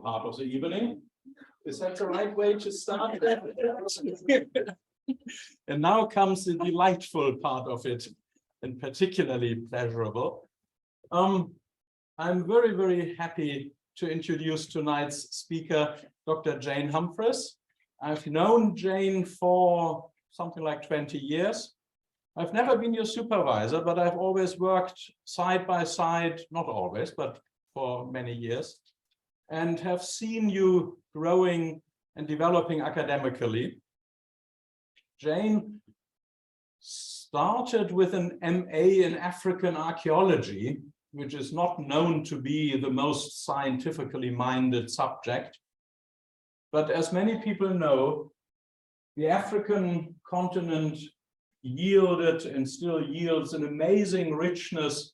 part of the evening. Is that the right way to start? And now comes the delightful part of it, and particularly pleasurable. I'm very, very happy to introduce tonight's speaker, Dr. Jane Humphris. I've known Jane for something like 20 years. I've never been your supervisor, but I've always worked side by side, not always, but for many years, and have seen you growing and developing academically. Jane started with an MA in African archaeology, which is not known to be the most scientifically minded subject. But as many people know, the African continent yielded and still yields an amazing richness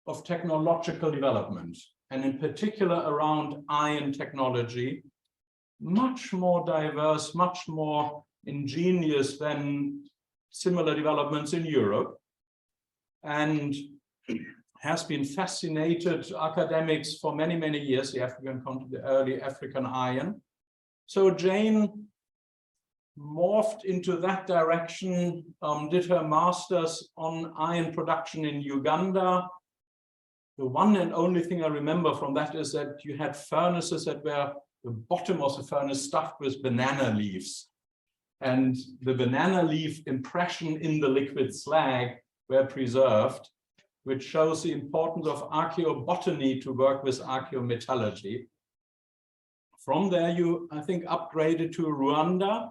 of technological development, and in particular around iron technology, much more diverse, much more ingenious than similar developments in Europe, and has been fascinated academics for many, many years, the early African iron. So Jane morphed into that direction, did her master's on iron production in Uganda. The one and only thing I remember from that is that you had furnaces that were the bottom of the furnace stuffed with banana leaves. And the banana leaf impression in the liquid slag were preserved, which shows the importance of archaeobotany to work with archaeometallurgy. From there, you, I think, upgraded to Rwanda,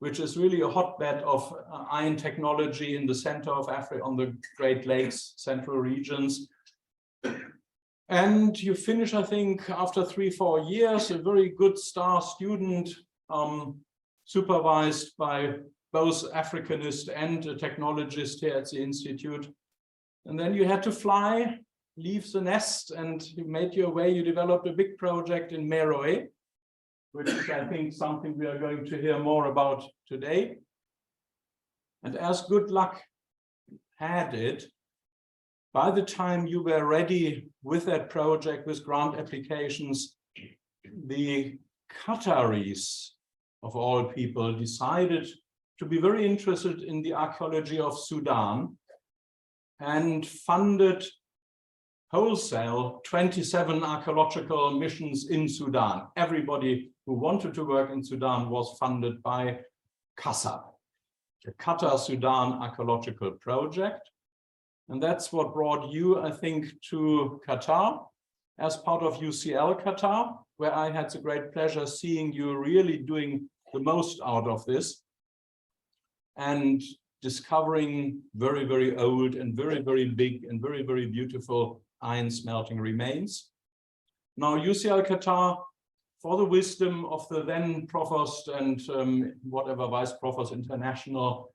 which is really a hotbed of iron technology in the center of Africa, on the Great Lakes, central regions. And you finish, I think, after 3-4 years, a very good star student, supervised by both Africanist and a technologist here at the Institute. And then you had to fly, leave the nest, and you made your way. You developed a big project in Meroe, which is, I think, something we are going to hear more about today. And as good luck had it, by the time you were ready with that project, with grant applications, the Qataris, of all people, decided to be very interested in the archaeology of Sudan and funded wholesale 27 archaeological missions in Sudan. Everybody who wanted to work in Sudan was funded by QASAP, the Qatar Sudan Archaeological Project. And that's what brought you, I think, to Qatar as part of UCL Qatar, where I had the great pleasure seeing you really doing the most out of this and discovering very, very old and very, very big and very, very beautiful iron smelting remains. Now, UCL Qatar, for the wisdom of the then provost and whatever vice provost international,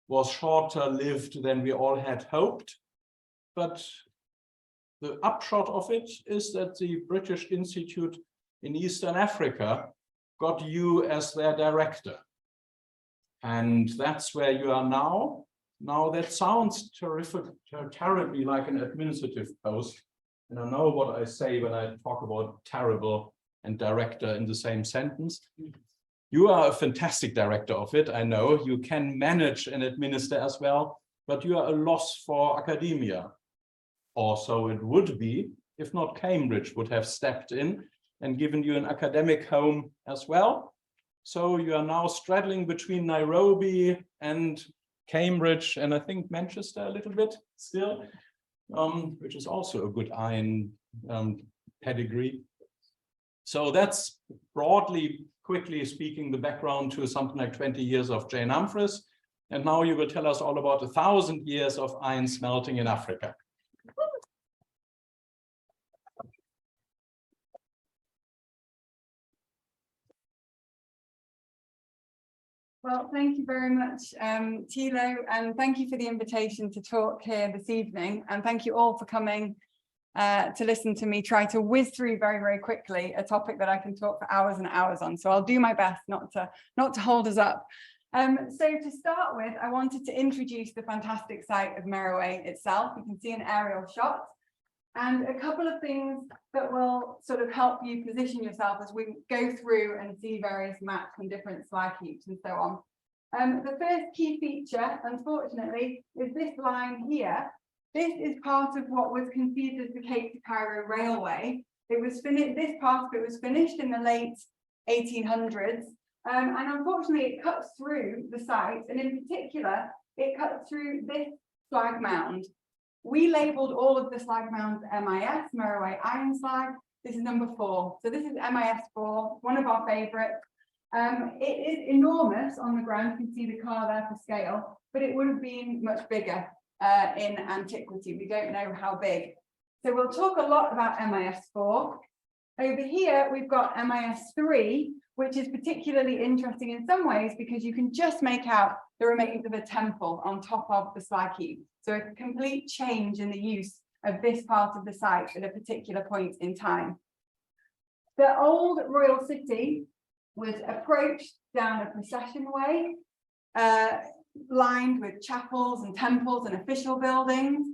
was shorter lived than we all had hoped. But the upshot of it is that the British Institute in Eastern Africa got you as their director. And that's where you are now. Now that sounds terribly like an administrative post. And I know what I say when I talk about terrible and director in the same sentence. You are a fantastic director of it, I know. You can manage and administer as well, but you are a loss for academia. Or so it would be, if not Cambridge would have stepped in and given you an academic home as well. So you are now straddling between Nairobi and Cambridge, and I think Manchester a little bit still, which is also a good iron pedigree. So that's broadly, quickly speaking, the background to something like 20 years of Jane Humphris. And now you will tell us all about 1,000 years of iron smelting in Africa. Well, thank you very much, Thilo, and thank you for the invitation to talk here this evening. And thank you all for coming to listen to me try to whiz through very, very quickly a topic that I can talk for hours and hours on. So I'll do my best not to hold us up. So to start with, I wanted to introduce the fantastic site of Meroe itself. You can see an aerial shot. And a couple of things that will sort of help you position yourself as we go through and see various maps and different slag heaps and so on. The first key feature, unfortunately, is this line here. This is part of what was conceived as the Cape to Cairo Railway. It was finished. This part of it was finished in the late 1800s, and unfortunately, it cuts through the site, and in particular, it cuts through this slag mound. We labelled all of the slag mounds MIS, Meroe Iron Slag. This is number 4. So this is MIS 4, one of our favourites. It is enormous on the ground. You can see the car there for scale, but it would have been much bigger in antiquity. We don't know how big. So we'll talk a lot about MIS 4. Over here, we've got MIS 3, which is particularly interesting in some ways because you can just make out the remains of a temple on top of the slag heap. So a complete change in the use of this part of the site at a particular point in time. The old royal city was approached down a procession way, lined with chapels and temples and official buildings.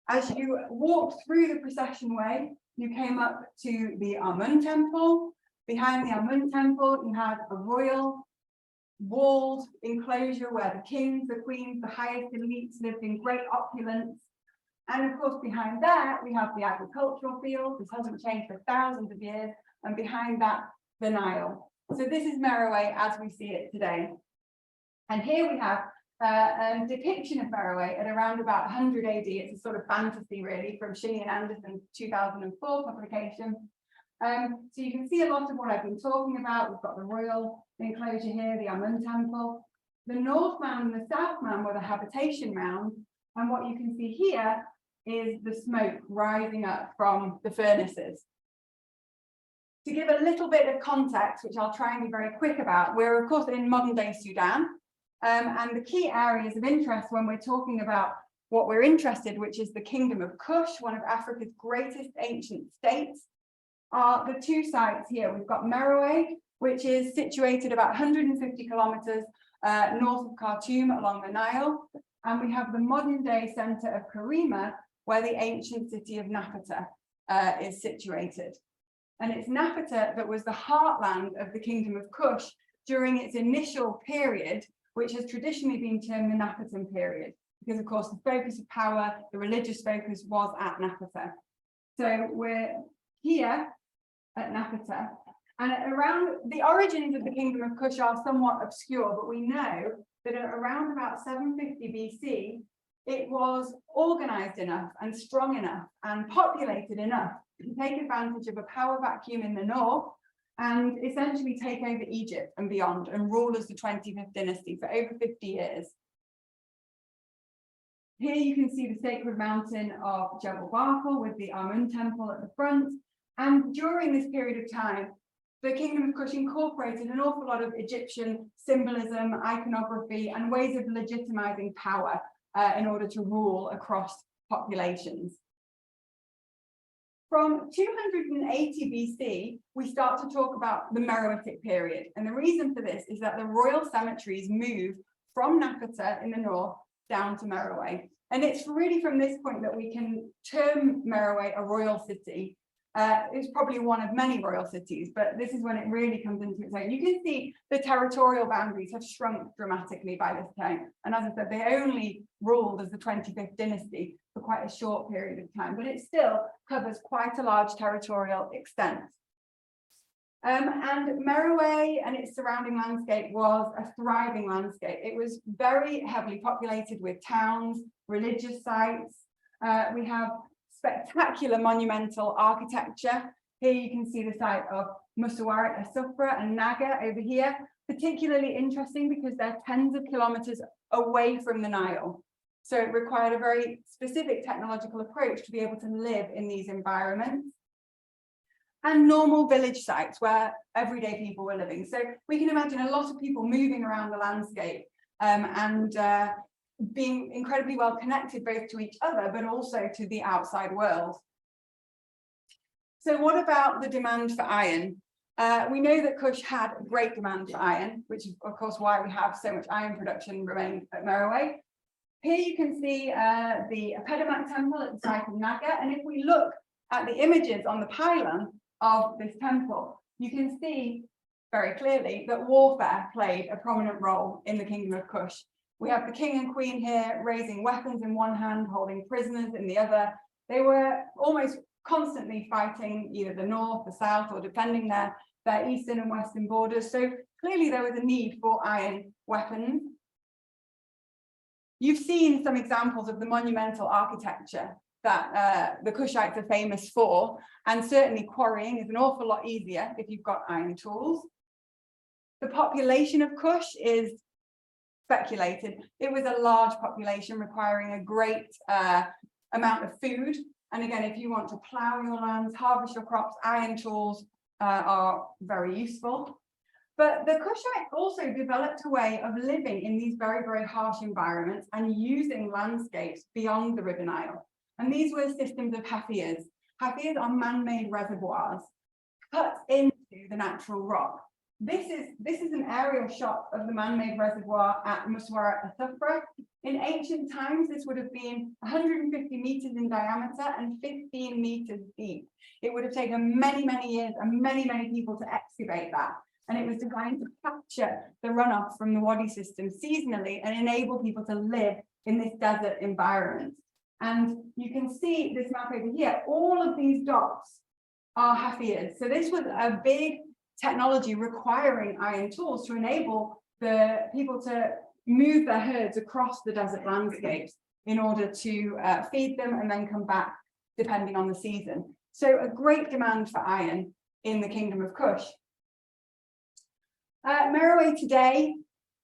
As you walked through the procession way, you came up to the Amun temple. Behind the Amun temple, you had a royal walled enclosure where the kings, the queens, the highest elites lived in great opulence. And of course, behind that, we have the agricultural field. This hasn't changed for thousands of years. And behind that, the Nile. So this is Meroe as we see it today. And here we have a depiction of Meroe at around about 100 AD. It's a sort of fantasy, really, from Shinney and Anderson's 2004 publication. So you can see a lot of what I've been talking about. We've got the royal enclosure here, the Amun temple. The north mound and the south mound were the habitation mound. And what you can see here is the smoke rising up from the furnaces. To give a little bit of context, which I'll try and be very quick about, we're of course in modern day Sudan. And the key areas of interest when we're talking about what we're interested, which is the Kingdom of Kush, one of Africa's greatest ancient states, are the two sites here. We've got Meroe, which is situated about 150 kilometers north of Khartoum along the Nile. And we have the modern day center of Karima, where the ancient city of Napata is situated. And it's Napata that was the heartland of the Kingdom of Kush during its initial period, which has traditionally been termed the Napatan period, because of course the focus of power, the religious focus was at Napata. So we're here at Napata, and around the origins of the Kingdom of Kush are somewhat obscure, but we know that at around about 750 BC, it was organized enough and strong enough and populated enough to take advantage of a power vacuum in the north and essentially take over Egypt and beyond and rule as the 25th dynasty for over 50 years. Here you can see the sacred mountain of Jebel Barkal with the Amun temple at the front. And during this period of time, the Kingdom of Kush incorporated an awful lot of Egyptian symbolism, iconography, and ways of legitimizing power in order to rule across populations. From 280 BC, we start to talk about the Meroitic period. And the reason for this is that the royal cemeteries move from Napata in the north down to Meroe. And it's really from this point that we can term Meroe a royal city. It's probably one of many royal cities, but this is when it really comes into its own. You can see the territorial boundaries have shrunk dramatically by this time. And as I said, they only ruled as the 25th dynasty for quite a short period of time, but it still covers quite a large territorial extent. And Meroe and its surrounding landscape was a thriving landscape. It was very heavily populated with towns, religious sites. We have spectacular monumental architecture. Here you can see the site of Musawarat Asufra and Naga over here, particularly interesting because they're tens of kilometers away from the Nile. So it required a very specific technological approach to be able to live in these environments. And normal village sites where everyday people were living. So we can imagine a lot of people moving around the landscape and being incredibly well connected both to each other, but also to the outside world. So what about the demand for iron? We know that Kush had a great demand for iron, which is of course why we have so much iron production remained at Meroe. Here you can see the Apedimak temple at the site of Naga, and if we look at the images on the pylon of this temple, you can see very clearly that warfare played a prominent role in the Kingdom of Kush. We have the king and queen here raising weapons in one hand, holding prisoners in the other. They were almost constantly fighting either the north, the south, or defending their eastern and western borders. So clearly there was a need for iron weapons. You've seen some examples of the monumental architecture that the Kushites are famous for, and certainly quarrying is an awful lot easier if you've got iron tools. The population of Kush is speculated. It was a large population requiring a great amount of food. And again, if you want to plow your lands, harvest your crops, iron tools are very useful. But the Kushites also developed a way of living in these very, very harsh environments and using landscapes beyond the River Nile. And these were systems of hafirs. Hafirs are man-made reservoirs cut into the natural rock. This is an aerial shot of the man-made reservoir at Muswara Athufra. In ancient times, this would have been 150 meters in diameter and 15 meters deep. It would have taken many, many years and many, many people to excavate that. And it was designed to capture the runoff from the Wadi system seasonally and enable people to live in this desert environment. And you can see this map over here, all of these dots are hafirs. So this was a big technology requiring iron tools to enable the people to move their herds across the desert landscapes in order to feed them and then come back depending on the season. So a great demand for iron in the Kingdom of Kush. Meroe today,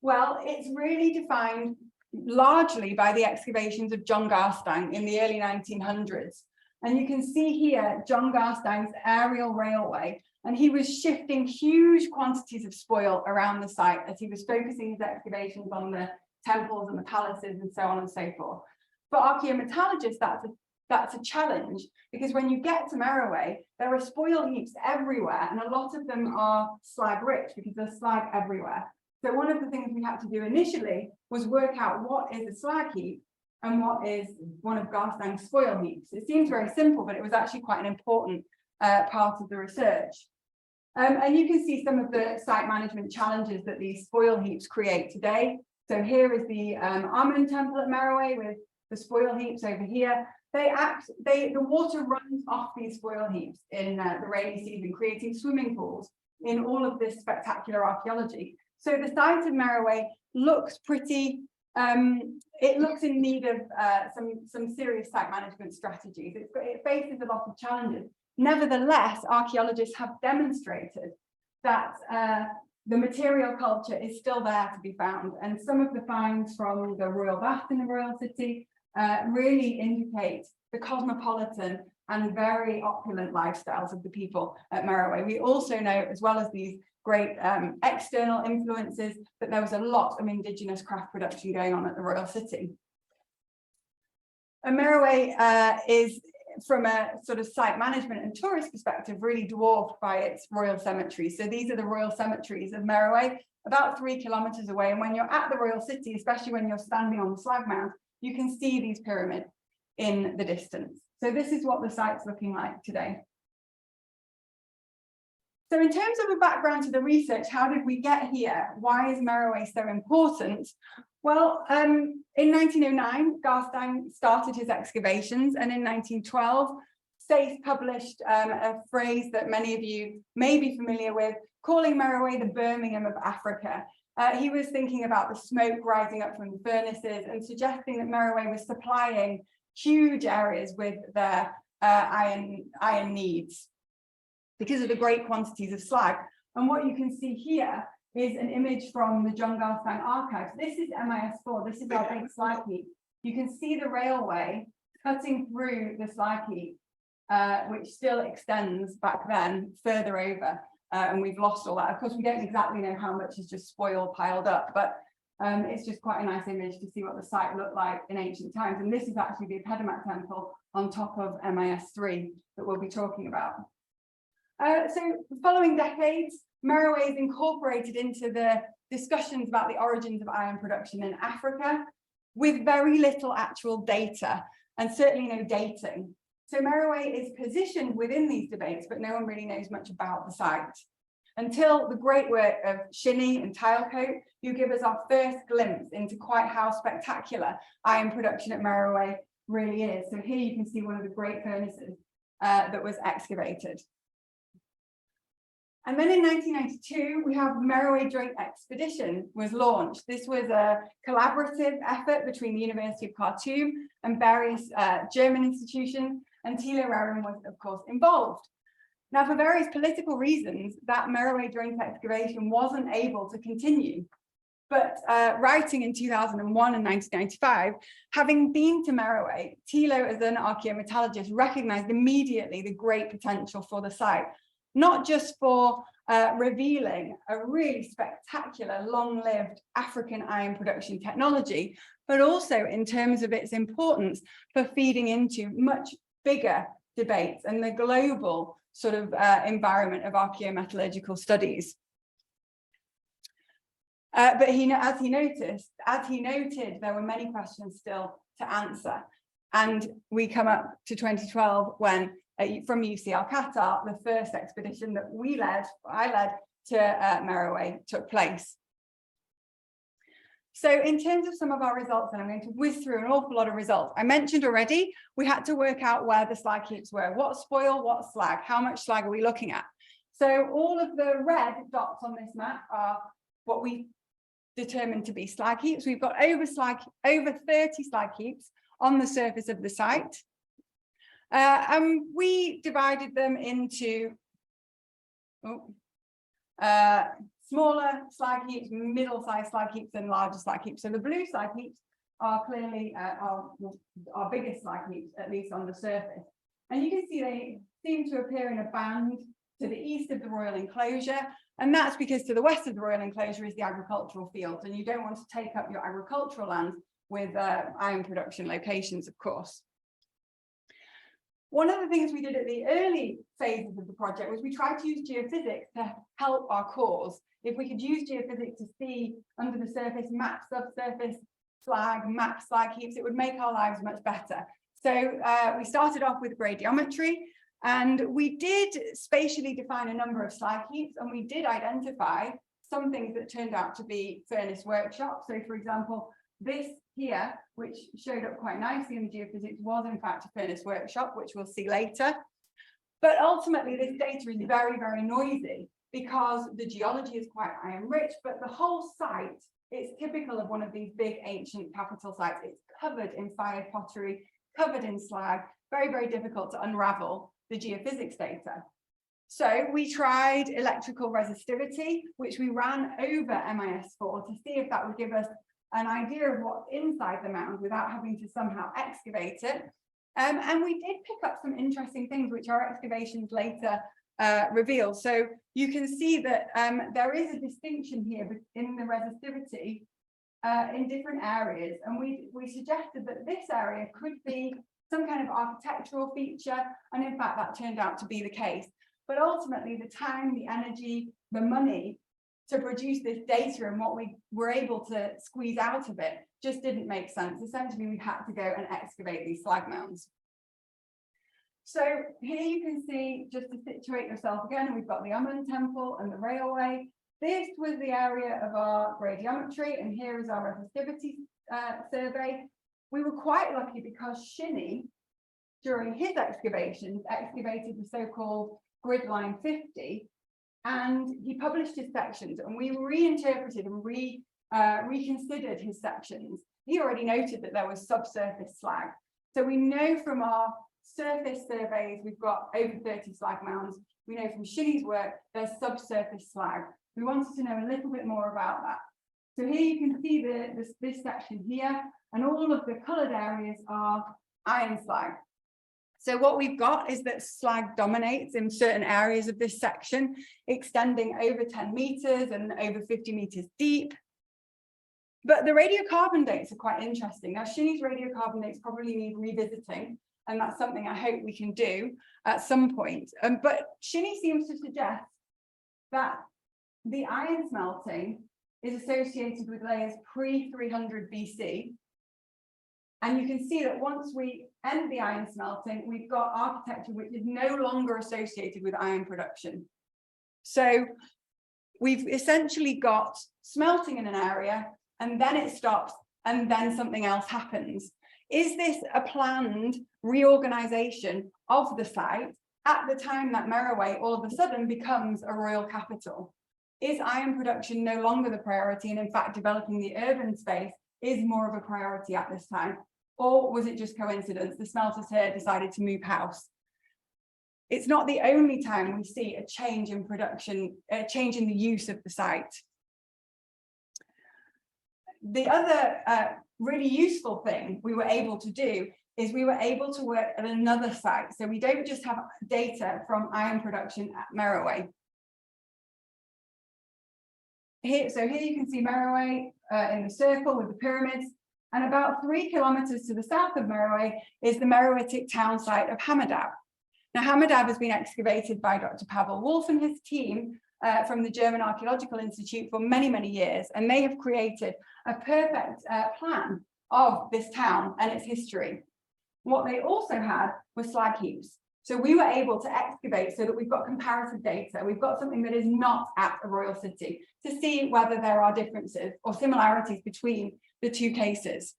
well, it's really defined largely by the excavations of John Garstang in the early 1900s. And you can see here John Garstang's aerial railway, and he was shifting huge quantities of spoil around the site as he was focusing his excavations on the temples and the palaces and so on and so forth. For archaeometallogists, that's a challenge, because when you get to Meroe, there are spoil heaps everywhere, and a lot of them are slag rich because there's slag everywhere. So one of the things we had to do initially was work out what is a slag heap and what is one of Garstang's spoil heaps. It seems very simple, but it was actually quite an important part of the research. And you can see some of the site management challenges that these spoil heaps create today. So here is the Amun temple at Meroe with the spoil heaps over here. The water runs off these spoil heaps in the rainy season, creating swimming pools in all of this spectacular archaeology. So the site of Meroe looks pretty, it looks in need of some serious site management strategies. It faces a lot of challenges. Nevertheless, archaeologists have demonstrated that the material culture is still there to be found. And some of the finds from the Royal Bath in the Royal City really indicate the cosmopolitan and very opulent lifestyles of the people at Meroe. We also know, as well as these great external influences, that there was a lot of indigenous craft production going on at the Royal City. And Meroe is, from a sort of site management and tourist perspective, really dwarfed by its royal cemeteries. So these are the royal cemeteries of Meroe, about 3 kilometers away. And when you're at the Royal City, especially when you're standing on the slag mound, you can see these pyramids in the distance. So this is what the site's looking like today. So in terms of a background to the research, how did we get here? Why is Meroe so important? Well, in 1909, Garstang started his excavations, and in 1912, Sayce published a phrase that many of you may be familiar with, calling Meroe the Birmingham of Africa. He was thinking about the smoke rising up from the furnaces and suggesting that Meroe was supplying huge areas with their iron needs because of the great quantities of slag. And what you can see here is an image from the John Garstang archives. This is MIS4, this is our big slag heap. You can see the railway cutting through the slag heap, which still extends back then further over. And we've lost all that. Of course, we don't exactly know how much is just spoil piled up, but it's just quite a nice image to see what the site looked like in ancient times. And this is actually the Epidemic temple on top of MIS3 that we'll be talking about. So the following decades, Meroe is incorporated into the discussions about the origins of iron production in Africa with very little actual data and certainly no dating. So Meroe is positioned within these debates, but no one really knows much about the site. Until the great work of Shinny and Tilecoat, who give us our first glimpse into quite how spectacular iron production at Meroe really is. So here you can see one of the great furnaces that was excavated. And then in 1992, we have Meroe Joint Expedition was launched. This was a collaborative effort between the University of Khartoum and various German institutions, and Thilo Rauren was, of course, involved. Now, for various political reasons, that Meroe Joint Excavation wasn't able to continue. But writing in 2001 and 1995, having been to Meroe, Thilo, as an archaeometallurgist, recognized immediately the great potential for the site, not just for revealing a really spectacular, long-lived African iron production technology, but also in terms of its importance for feeding into much bigger debates and the global sort of environment of archaeometallurgical studies. But as he noted, there were many questions still to answer. And we come up to 2012 when from UCL Qatar, the first expedition that I led to Meroe took place. So in terms of some of our results, and I'm going to whiz through an awful lot of results. I mentioned already, we had to work out where the slag heaps were. What spoil, what slag, how much slag are we looking at? So all of the red dots on this map are what we determined to be slag heaps. We've got over 30 slag heaps on the surface of the site. And we divided them into smaller slag heaps, middle-sized slag heaps, and larger slag heaps. So the blue slag heaps are clearly our biggest slag heaps, at least on the surface. And you can see they seem to appear in a band to the east of the Royal Enclosure. And that's because to the west of the Royal Enclosure is the agricultural fields. And you don't want to take up your agricultural land with iron production locations, of course. One of the things we did at the early phases of the project was we tried to use geophysics to help our cause. If we could use geophysics to see under the surface, map subsurface slag, map slag heaps, it would make our lives much better. So we started off with gradiometry, and we did spatially define a number of slag heaps, and we did identify some things that turned out to be furnace workshops. So for example, this here, which showed up quite nicely in the geophysics, was in fact a furnace workshop, which we'll see later. But ultimately, this data is very, very noisy because the geology is quite iron rich, but the whole site, it's typical of one of these big ancient capital sites. It's covered in fired pottery, covered in slag, very, very difficult to unravel the geophysics data. So we tried electrical resistivity, which we ran over MIS4 to see if that would give us an idea of what's inside the mound without having to somehow excavate it. And we did pick up some interesting things which our excavations later reveal. So you can see that there is a distinction here in the resistivity in different areas. And we suggested that this area could be some kind of architectural feature. And in fact, that turned out to be the case. But ultimately, the time, the energy, the money to produce this data and what we were able to squeeze out of it just didn't make sense. Essentially, we had to go and excavate these slag mounds. So here you can see, just to situate yourself again, we've got the Amun Temple and the railway. This was the area of our gradiometry, and here is our resistivity survey. We were quite lucky because Shinny, during his excavations, excavated the so-called grid line 50, and he published his sections, and we reinterpreted and reconsidered his sections. He already noted that there was subsurface slag. So we know from our surface surveys, we've got over 30 slag mounds. We know from Shinny's work, there's subsurface slag. We wanted to know a little bit more about that. So here you can see this section here, and all of the colored areas are iron slag. So what we've got is that slag dominates in certain areas of this section, extending over 10 meters and over 50 meters deep. But the radiocarbon dates are quite interesting. Now, Shinny's radiocarbon dates probably need revisiting, and that's something I hope we can do at some point. But Shinny seems to suggest that the iron smelting is associated with layers pre-300 BC. And you can see that once we end the iron smelting, we've got architecture which is no longer associated with iron production. So we've essentially got smelting in an area, and then it stops, and then something else happens. Is this a planned reorganization of the site at the time that Meroe all of a sudden becomes a royal capital? Is iron production no longer the priority, and in fact developing the urban space is more of a priority at this time? Or was it just coincidence? The smelters here decided to move house. It's not the only time we see a change in production, a change in the use of the site. The other really useful thing we were able to do is we were able to work at another site. So we don't just have data from iron production at Meroe. Here you can see Meroe in the circle with the pyramids, and about 3 kilometers to the south of Meroe is the Meroitic town site of Hammerdab. Now, Hammerdab has been excavated by Dr. Pavel Wolf and his team from the German Archaeological Institute for many, many years, and they have created a perfect plan of this town and its history. What they also had was slag heaps. So we were able to excavate so that we've got comparative data. We've got something that is not at a royal city to see whether there are differences or similarities between the two cases.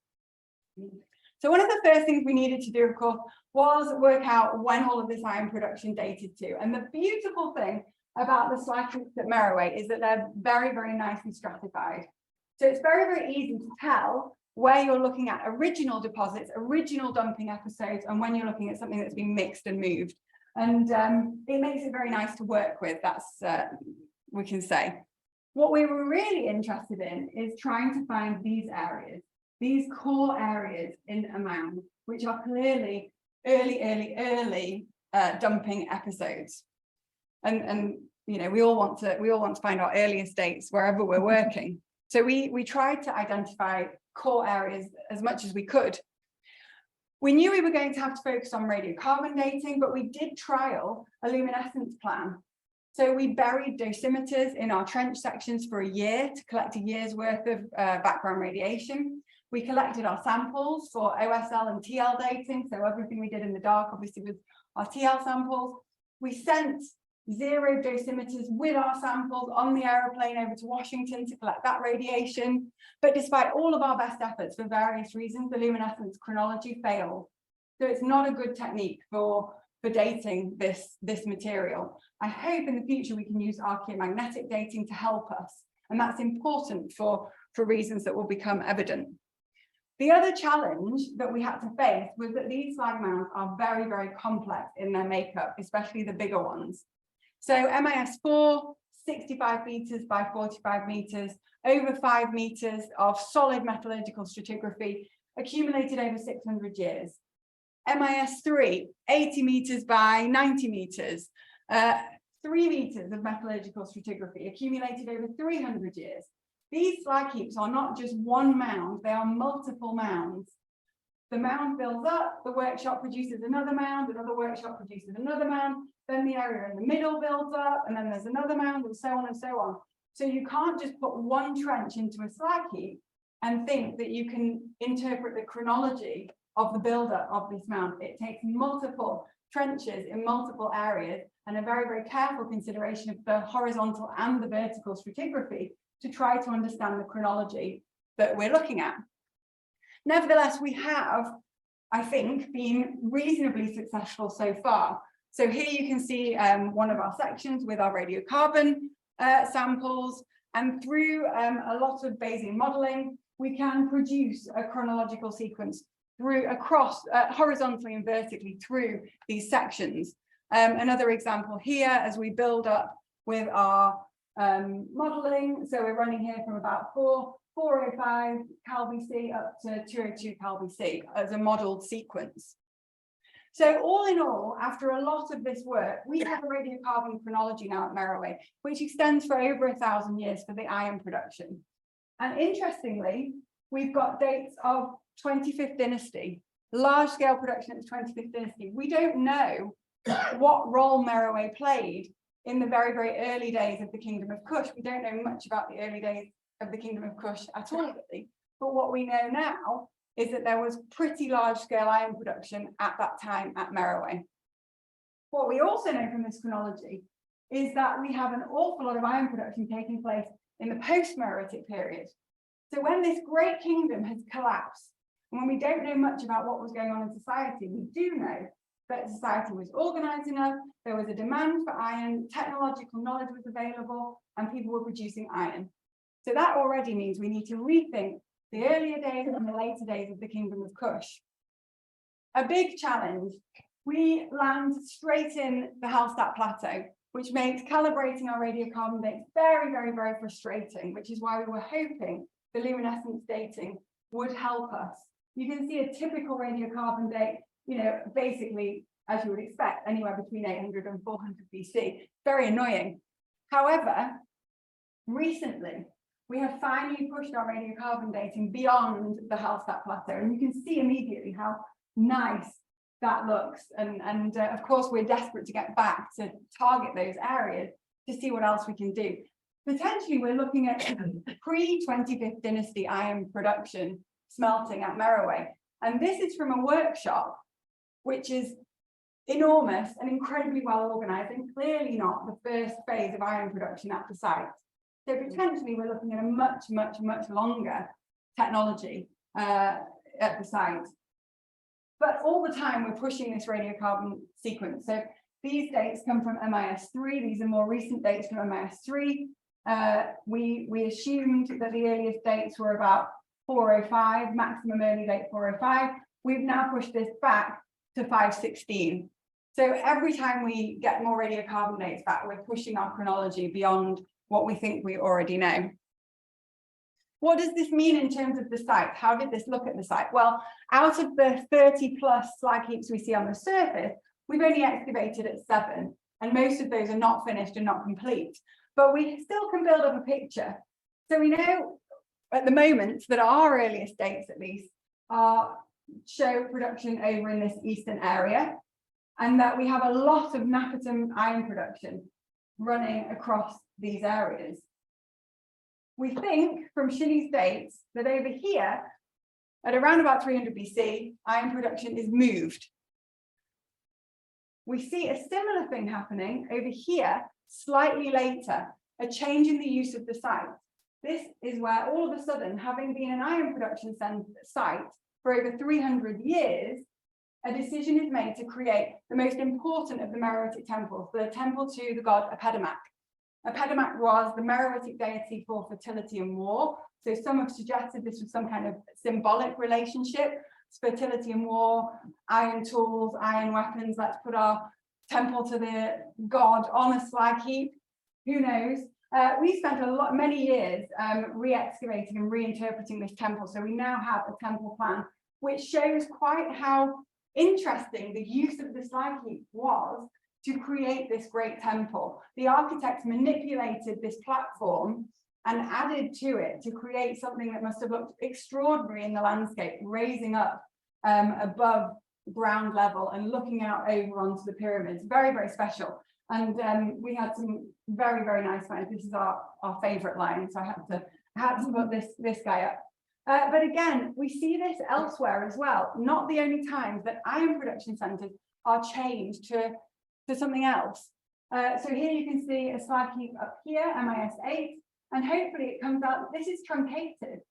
So one of the first things we needed to do, of course, was work out when all of this iron production dated to. And the beautiful thing about the slag heaps at Meroe is that they're very, very nicely stratified. So it's very, very easy to tell where you're looking at original deposits, original dumping episodes, and when you're looking at something that's been mixed and moved. And it makes it very nice to work with, that's, we can say. What we were really interested in is trying to find these areas, these core areas in a mound, which are clearly early dumping episodes. And you know, we all want to find our earliest dates wherever we're working. So we tried to identify core areas as much as we could. We knew we were going to have to focus on radiocarbon dating, but we did trial a luminescence plan. So we buried dosimeters in our trench sections for a year to collect a year's worth of background radiation. We collected our samples for OSL and TL dating. So everything we did in the dark obviously was our TL samples. We sent 0 dosimeters with our samples on the aeroplane over to Washington to collect that radiation. But despite all of our best efforts, for various reasons, the luminescence chronology failed. So it's not a good technique for dating this material. I hope in the future we can use archaeomagnetic dating to help us. And that's important for reasons that will become evident. The other challenge that we had to face was that these slag mounds are very, very complex in their makeup, especially the bigger ones. So MIS4, 65 meters by 45 meters, over 5 meters of solid metallurgical stratigraphy accumulated over 600 years. MIS3, 80 meters by 90 meters, 3 meters of metallurgical stratigraphy accumulated over 300 years. These slag heaps are not just one mound, they are multiple mounds. The mound builds up, the workshop produces another workshop produces another mound, then the area in the middle builds up, and then there's another mound, and so on and so on. So you can't just put one trench into a slag heap and think that you can interpret the chronology of the buildup of this mound. It takes multiple trenches in multiple areas and a very, very careful consideration of the horizontal and the vertical stratigraphy to try to understand the chronology that we're looking at. Nevertheless, we have, I think, been reasonably successful so far. So here you can see one of our sections with our radiocarbon samples, and through a lot of Bayesian modeling, we can produce a chronological sequence across horizontally and vertically through these sections. Another example here as we build up with our modeling. So we're running here from about 405 cal BC up to 202 cal BC as a modeled sequence. So all in all, after a lot of this work, we have a radiocarbon chronology now at Meroe, which extends for over 1,000 years for the iron production. And interestingly, we've got dates of 25th dynasty, large-scale production of the 25th dynasty. We don't know what role Meroe played in the very, very early days of the Kingdom of Kush. We don't know much about the early days of the Kingdom of Kush at all, really. But what we know now is that there was pretty large scale iron production at that time at Meroe. What we also know from this chronology is that we have an awful lot of iron production taking place in the post-Meroitic period. So when this great kingdom has collapsed, and when we don't know much about what was going on in society, we do know that society was organized enough, there was a demand for iron, technological knowledge was available, and people were producing iron. So that already means we need to rethink the earlier days and the later days of the Kingdom of Kush. A big challenge, we land straight in the Hallstatt Plateau, which makes calibrating our radiocarbon dates very, very, very frustrating, which is why we were hoping the luminescence dating would help us. You can see a typical radiocarbon date, you know, basically, as you would expect, anywhere between 800 and 400 BC. Very annoying. However, recently, we have finally pushed our radiocarbon dating beyond the Hallstatt Plateau, and you can see immediately how nice that looks. And of course, we're desperate to get back to target those areas to see what else we can do. Potentially, we're looking at pre-25th dynasty iron production smelting at Meroe. And this is from a workshop, which is enormous and incredibly well organized, and clearly not the first phase of iron production at the site. So potentially we're looking at a much, much, much longer technology at the site. But all the time we're pushing this radiocarbon sequence. So these dates come from MIS3. These are more recent dates from MIS3. We assumed that the earliest dates were about 405, maximum early date 405. We've now pushed this back to 516. So every time we get more radiocarbon dates back, we're pushing our chronology beyond what we think we already know. What does this mean in terms of the site? How did this look at the site? Well, out of the 30 plus slag heaps we see on the surface, we've only excavated at 7, and most of those are not finished and not complete. But we still can build up a picture. So we know at the moment that our earliest dates, at least, show production over in this eastern area, and that we have a lot of Napperton iron production running across these areas. We think from Shilley's dates that over here, at around about 300 BC, iron production is moved. We see a similar thing happening over here slightly later, a change in the use of the site. This is where all of a sudden, having been an iron production site for over 300 years, a decision is made to create the most important of the Meroitic temples, the temple to the god Epidemic. Epidemic was the Meroitic deity for fertility and war. So some have suggested this was some kind of symbolic relationship, fertility and war, iron tools, iron weapons. Let's put our temple to the god on a slag heap. Who knows? We spent many years re-excavating and reinterpreting this temple. So we now have a temple plan, which shows quite how interesting the use of the slag heap was to create this great temple. The architects manipulated this platform and added to it to create something that must have looked extraordinary in the landscape, raising up above ground level and looking out over onto the pyramids. Very, very special. And we had some very, very nice finds. This is our favorite line, so I had to put this guy up. But again, we see this elsewhere as well. Not the only times that iron production centers are changed to something else. So here you can see a slag heap up here, MIS8, and hopefully it comes out, this is truncated.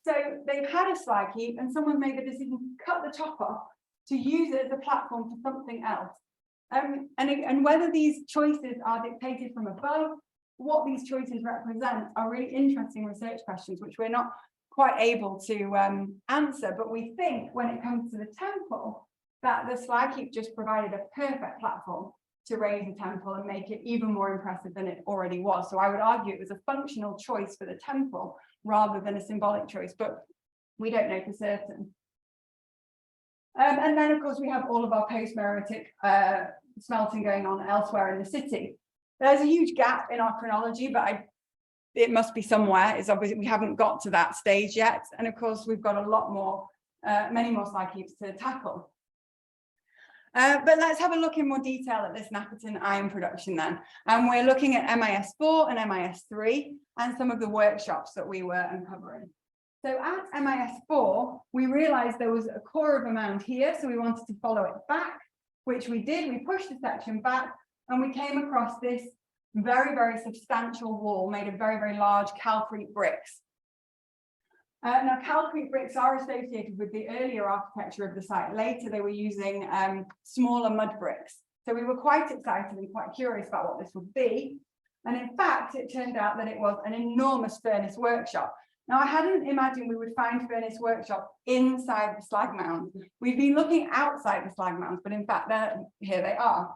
So they've had a slag heap and someone made the decision to cut the top off to use it as a platform for something else. And whether these choices are dictated from above, what these choices represent are really interesting research questions, which we're not quite able to answer. But we think when it comes to the temple, that the slag heap just provided a perfect platform to raise a temple and make it even more impressive than it already was. So I would argue it was a functional choice for the temple rather than a symbolic choice, but we don't know for certain. And then, of course, we have all of our post-Meroitic smelting going on elsewhere in the city. There's a huge gap in our chronology, but it must be somewhere. It's obviously we haven't got to that stage yet. And of course, we've got a lot more, many more slag heaps to tackle. But let's have a look in more detail at this Napperton iron production then. And we're looking at MIS4 and MIS3 and some of the workshops that we were uncovering. So at MIS4, we realized there was a core of a mound here, so we wanted to follow it back, which we did. We pushed the section back, and we came across this very, very substantial wall made of very, very large calcrete bricks. Now, calcrete bricks are associated with the earlier architecture of the site. Later, they were using smaller mud bricks. So we were quite excited and quite curious about what this would be. And in fact, it turned out that it was an enormous furnace workshop. Now, I hadn't imagined we would find furnace workshop inside the slag mound. We've been looking outside the slag mounds, but in fact, here they are.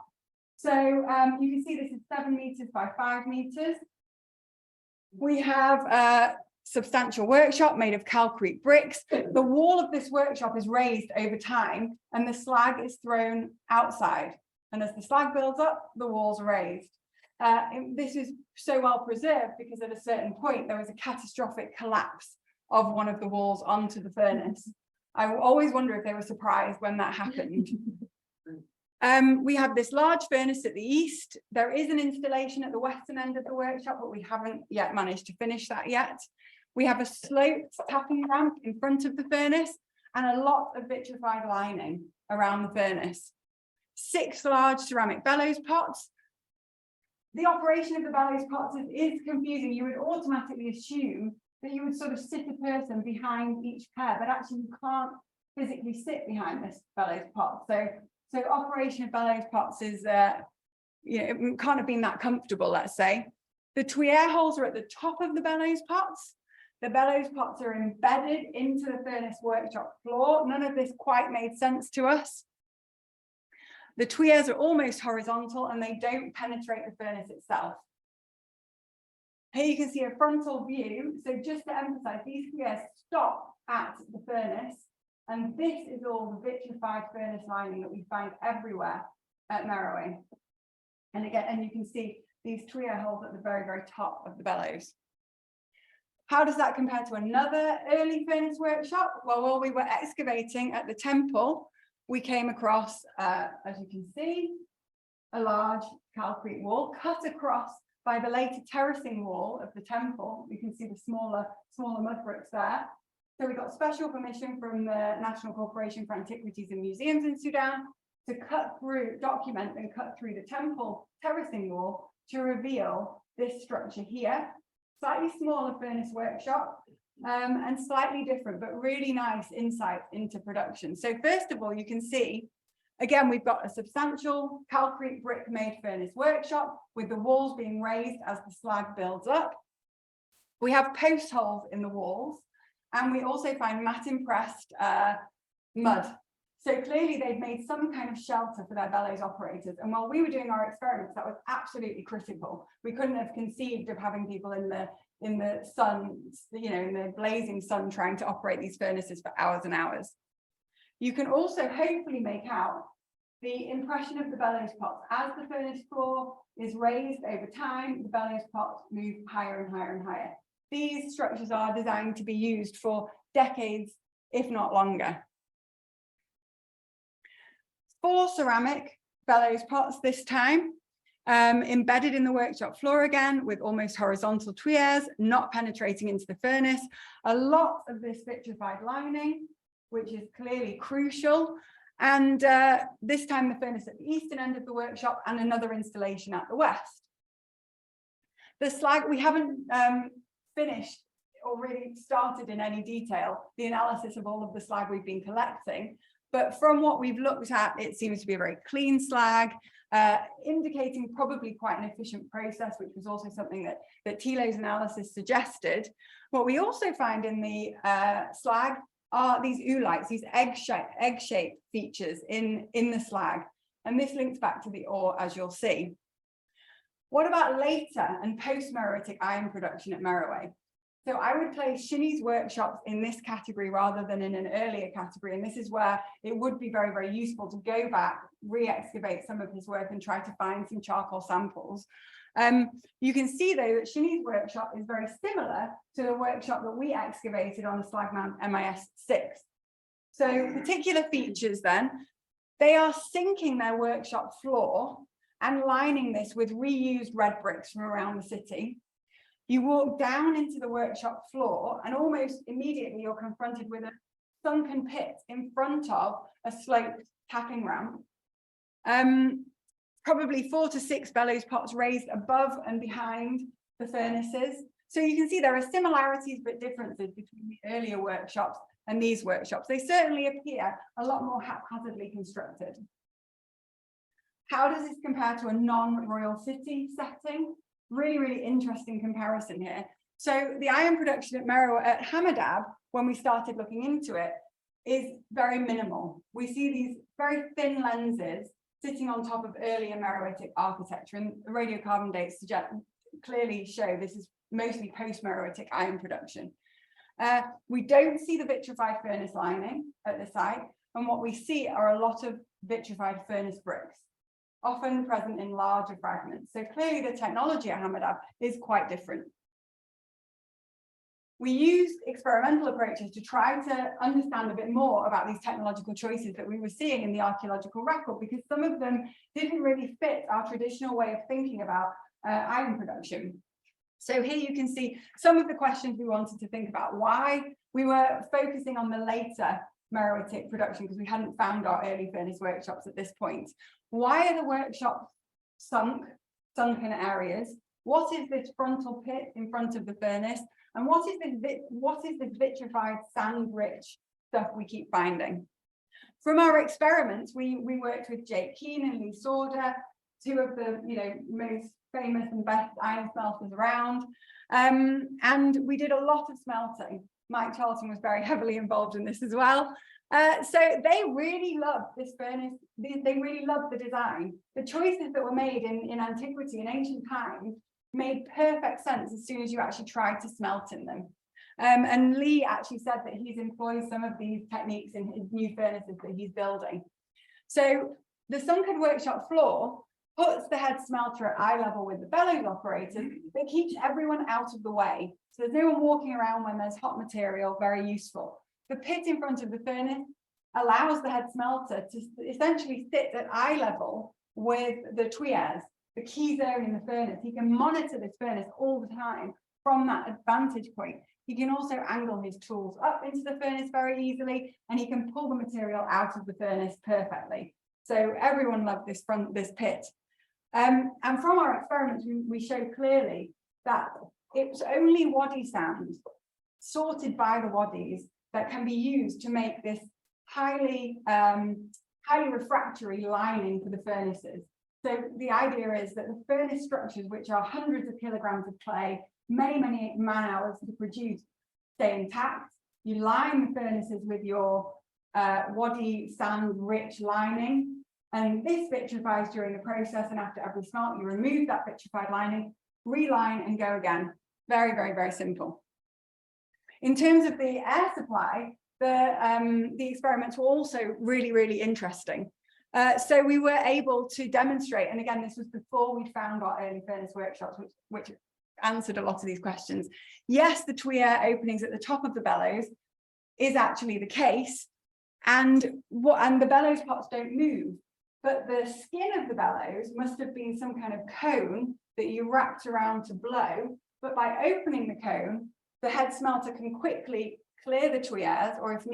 So you can see this is 7 meters by 5 meters. We have a substantial workshop made of calcrete bricks. The wall of this workshop is raised over time, and the slag is thrown outside. And as the slag builds up, the wall's raised. This is so well preserved because at a certain point there was a catastrophic collapse of one of the walls onto the furnace. I always wonder if they were surprised when that happened. We have this large furnace at the east. There is an installation at the western end of the workshop, but we haven't yet managed to finish that yet. We have a sloped tapping ramp in front of the furnace and a lot of vitrified lining around the furnace. 6 large ceramic bellows pots. The operation of the bellows pots is confusing. You would automatically assume that you would sort of sit a person behind each pair, but actually you can't physically sit behind this bellows pot. So operation of bellows pots is, it can't have been that comfortable, let's say. The tuyere holes are at the top of the bellows pots. The bellows pots are embedded into the furnace workshop floor. None of this quite made sense to us. The tuyers are almost horizontal and they don't penetrate the furnace itself. Here you can see a frontal view. So just to emphasize, these tuyers stop at the furnace, and this is all the vitrified furnace lining that we find everywhere at Meroe. And again, and you can see these tuyer holes at the very, very top of the bellows. How does that compare to another early furnace workshop? Well, while we were excavating at the temple, we came across, as you can see, a large calcrete wall cut across by the later terracing wall of the temple. You can see the smaller mud bricks there. So we got special permission from the National Corporation for Antiquities and Museums in Sudan to document and cut through the temple terracing wall to reveal this structure here. Slightly smaller furnace workshop, and slightly different, but really nice insight into production. So first of all, you can see, again, we've got a substantial calcrete brick made furnace workshop with the walls being raised as the slag builds up. We have post holes in the walls, and we also find matte impressed mud. So clearly they've made some kind of shelter for their bellows operators. And while we were doing our experiments, that was absolutely critical. We couldn't have conceived of having people in the sun, in the blazing sun, trying to operate these furnaces for hours and hours. You can also hopefully make out the impression of the bellows pots. As the furnace floor is raised over time, the bellows pots move higher and higher and higher. These structures are designed to be used for decades, if not longer. 4 ceramic bellows pots this time, embedded in the workshop floor again with almost horizontal tuyers, not penetrating into the furnace. A lot of this vitrified lining, which is clearly crucial. And this time the furnace at the eastern end of the workshop and another installation at the west. The slag, we haven't finished or really started in any detail the analysis of all of the slag we've been collecting. But from what we've looked at, it seems to be a very clean slag, indicating probably quite an efficient process, which was also something that Thilo's analysis suggested. What we also find in the slag are these oolites, these egg-shaped features in the slag. And this links back to the ore, as you'll see. What about later and post-Meroitic iron production at Meroe? So I would place Shinny's workshops in this category rather than in an earlier category. And this is where it would be very, very useful to go back, re-excavate some of his work and try to find some charcoal samples. You can see, though, that Shinny's workshop is very similar to the workshop that we excavated on the slag mound MIS6. So particular features then, they are sinking their workshop floor and lining this with reused red bricks from around the city. You walk down into the workshop floor and almost immediately you're confronted with a sunken pit in front of a sloped tapping ramp. Probably 4 to 6 bellows pots raised above and behind the furnaces. So you can see there are similarities but differences between the earlier workshops and these workshops. They certainly appear a lot more haphazardly constructed. How does this compare to a non-Royal City setting? Really, really interesting comparison here. So the iron production at Meroe at Hammerdab, when we started looking into it, is very minimal. We see these very thin lenses sitting on top of earlier Meroitic architecture, and the radiocarbon dates clearly show this is mostly post-Meroitic iron production. We don't see the vitrified furnace lining at the site, and what we see are a lot of vitrified furnace bricks, often present in larger fragments. So clearly the technology at Hammerdab is quite different. We used experimental approaches to try to understand a bit more about these technological choices that we were seeing in the archaeological record, because some of them didn't really fit our traditional way of thinking about iron production. So here you can see some of the questions we wanted to think about. Why we were focusing on the later Meroitic production, because we hadn't found our early furnace workshops at this point. Why are the workshops sunken areas? What is this frontal pit in front of the furnace? And what is this vitrified sand-rich stuff we keep finding? From our experiments, we worked with Jake Keane and Lee Sauder, two of the most famous and best iron smelters around, and we did a lot of smelting. Mike Charlton was very heavily involved in this as well. So they really loved this furnace. They really loved the design. The choices that were made in antiquity, in ancient times, made perfect sense as soon as you actually tried to smelt in them. And Lee actually said that he's employed some of these techniques in his new furnaces that he's building. So the sunken workshop floor puts the head smelter at eye level with the bellows operators, but keeps everyone out of the way. So there's no one walking around when there's hot material, very useful. The pit in front of the furnace allows the head smelter to essentially sit at eye level with the tuyères, the key zone in the furnace. He can monitor this furnace all the time from that vantage point. He can also angle his tools up into the furnace very easily, and he can pull the material out of the furnace perfectly. So everyone loved this pit. And from our experiments, we showed clearly that it was only waddy sand sorted by the waddies that can be used to make this highly refractory lining for the furnaces. So the idea is that the furnace structures, which are hundreds of kilograms of clay, many man-hours to produce, stay intact. You line the furnaces with your waddy sand-rich lining, and this vitrifies during the process, and after every smelt, you remove that vitrified lining, reline, and go again. Very simple. In terms of the air supply, the experiments were also really interesting. So we were able to demonstrate, and again, this was before we found our early furnace workshops, which answered a lot of these questions. Yes, the tuyere openings at the top of the bellows is actually the case, and the bellows pots don't move, but the skin of the bellows must have been some kind of cone that you wrapped around to blow. But by opening the cone, the head smelter can quickly clear the tuyères, or if